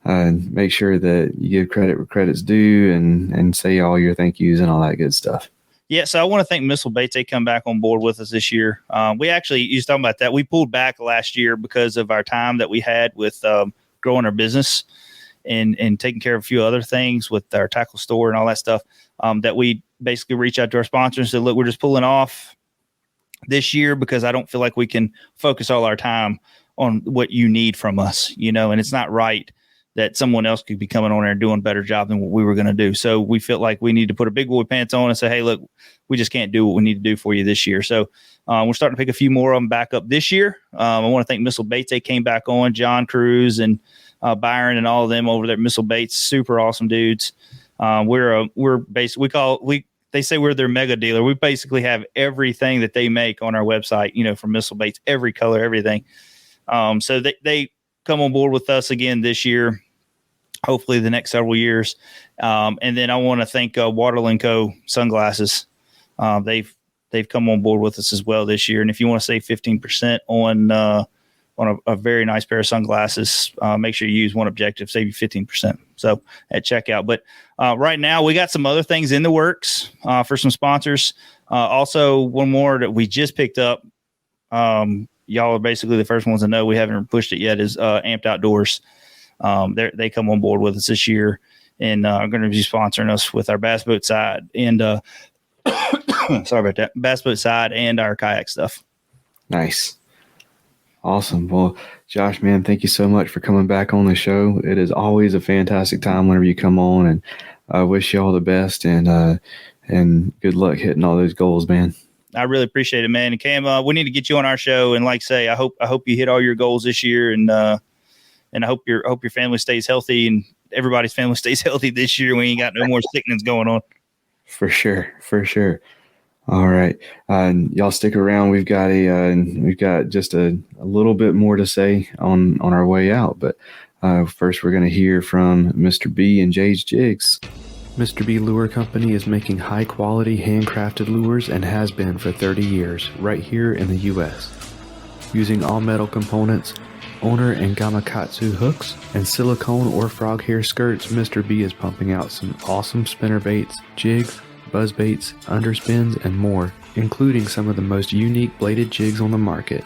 S2: make sure that you give credit where credit's due and say all your thank yous and all that good stuff.
S4: Yeah, so I want to thank Missile Baits. They come back on board with us this year. We actually, you was talking about that. We pulled back last year because of our time that we had with growing our business and taking care of a few other things with our tackle store and all that stuff, that we basically reached out to our sponsors and said, look, we're just pulling off this year because I don't feel like we can focus all our time on what you need from us, and it's not right that someone else could be coming on there and doing a better job than what we were going to do. So we felt like we need to put a big boy pants on and say, hey, look, we just can't do what we need to do for you this year. So we're starting to pick a few more of them back up this year. I want to thank Missile Baits. They came back on, John Cruz and Byron and all of them over there at Missile Baits. Super awesome dudes. We're basically, they say we're their mega dealer. We basically have everything that they make on our website, from Missile Baits, every color, everything. So they come on board with us again this year, hopefully the next several years. And then I want to thank Waterland Co. Sunglasses. They've come on board with us as well this year. And if you want to save 15% on a very nice pair of sunglasses, make sure you use One Objective, save you 15%. So at checkout. But right now we got some other things in the works for some sponsors. Also, one more that we just picked up. Y'all are basically the first ones to know. We haven't pushed it yet. Is Amped Outdoors. They come on board with us this year and are going to be sponsoring us with our bass boat side and sorry about that, bass boat side and our kayak stuff.
S2: Nice. Awesome. Well, Josh, man, thank you so much for coming back on the show. It is always a fantastic time whenever you come on, and I wish you all the best and good luck hitting all those goals, man.
S4: I really appreciate it, man. And Cam, we need to get you on our show. And like I say, I hope you hit all your goals this year, and I hope your family stays healthy and everybody's family stays healthy this year. We ain't got no more sickness going on. For sure. All right, y'all stick around. We've got just a little bit more to say on our way out, but first we're going to hear from Mr. B and Jay's Jigs. Mr. B Lure Company is making high-quality, handcrafted lures and has been for 30 years, right here in the U.S. Using all-metal components, Owner and Gamakatsu hooks, and silicone or frog hair skirts, Mr. B is pumping out some awesome spinner baits, jigs, buzz baits, underspins, and more, including some of the most unique bladed jigs on the market.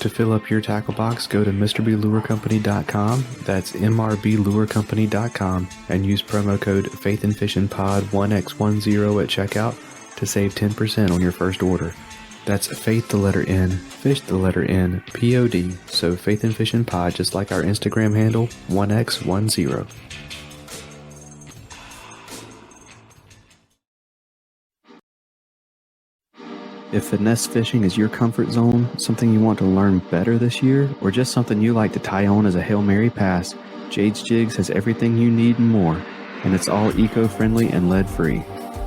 S4: To fill up your tackle box, go to MrBLureCompany.com, that's MRBLureCompany.com, and use promo code faithnfishnpod1x10 at checkout to save 10% on your first order. That's faith the letter N, fish the letter N, POD, so Faith and Fishing Pod, just like our Instagram handle, 1x10. If finesse fishing is your comfort zone, something you want to learn better this year, or just something you like to tie on as a Hail Mary pass, Jade's Jigs has everything you need and more, and it's all eco-friendly and lead-free.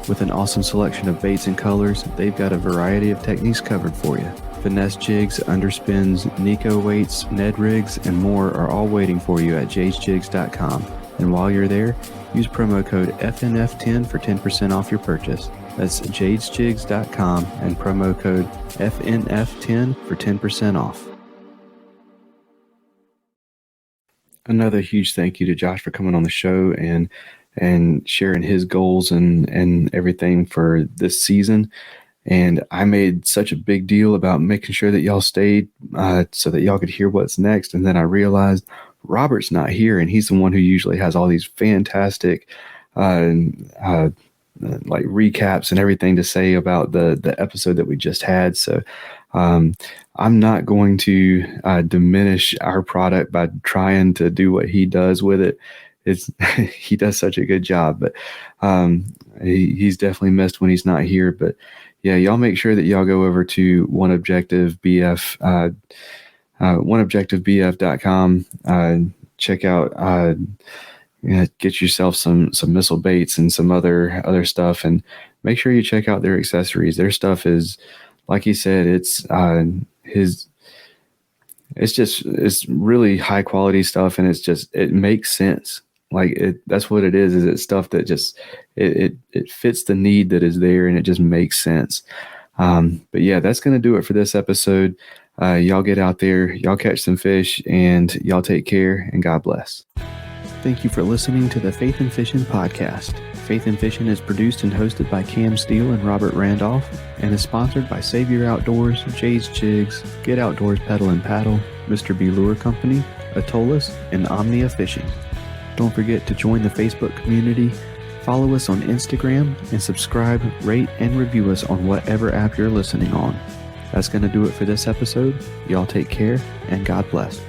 S4: With an awesome selection of baits and colors, they've got a variety of techniques covered for you. Finesse jigs, underspins, Nico weights, Ned rigs, and more are all waiting for you at jadesjigs.com. And while you're there, use promo code FNF10 for 10% off your purchase. That's jadesjigs.com and promo code FNF10 for 10% off. Another huge thank you to Josh for coming on the show and sharing his goals and everything for this season.
S2: And I made such a big deal about making sure that y'all stayed so that y'all could hear what's next. And then I realized Robert's not here, and he's the one who usually has all these fantastic like recaps and everything to say about the episode that we just had. So I'm not going to diminish our product by trying to do what he does with it. He does such a good job, but he's definitely missed when he's not here. But yeah, y'all make sure that y'all go over to oneobjectivebf.com. Check out, get yourself some missile baits and some other stuff, and make sure you check out their accessories. Their stuff is, like he said, it's really high quality stuff, and it makes sense. Like that's what it is. It's stuff that just it fits the need that is there, and it just makes sense. But yeah, that's going to do it for this episode. Y'all get out there, y'all catch some fish, and y'all take care, and God bless. Thank you for listening to the Faith and Fishing podcast. Faith and Fishing is produced and hosted by Cam Steele and Robert Randolph, and is sponsored by Savior Outdoors, Jay's Jigs, Get Outdoors Pedal and Paddle, Mr. B Lure Company, Atollas, and Omnia Fishing. Don't forget to join the Facebook community, follow us on Instagram, and subscribe, rate, and review us on whatever app you're listening on. That's going to do it for this episode. Y'all take care, and God bless.